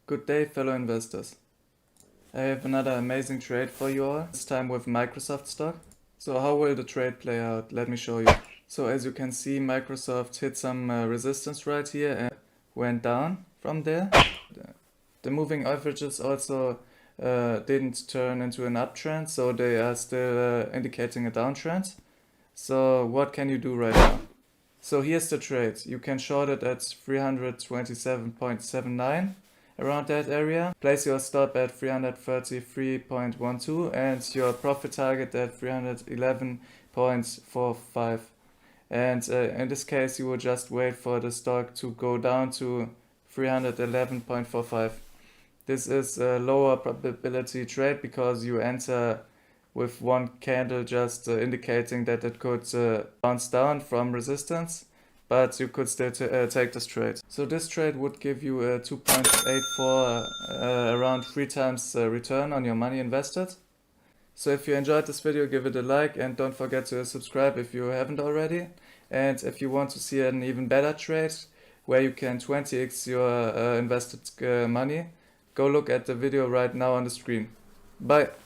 Good day, fellow investors. I have another amazing trade for you all, this time with Microsoft stock. So how will the trade play out? Let me show you. So as you can see, Microsoft hit some resistance right here and went down from there. The moving averages also didn't turn into an uptrend, so they are still indicating a downtrend. So what can you do right now? So here's the trade. You can short it at 327.79, around that area. Place your stop at 333.12 and your profit target at 311.45. And in this case, you will just wait for the stock to go down to 311.45. This is a lower probability trade because you enter with one candle just indicating that it could bounce down from resistance, but you could still take this trade. So this trade would give you a 2.84, around 3 times return on your money invested. So if you enjoyed this video, give it a like and don't forget to subscribe if you haven't already. And if you want to see an even better trade where you can 20x your invested money, go look at the video right now on the screen. Bye!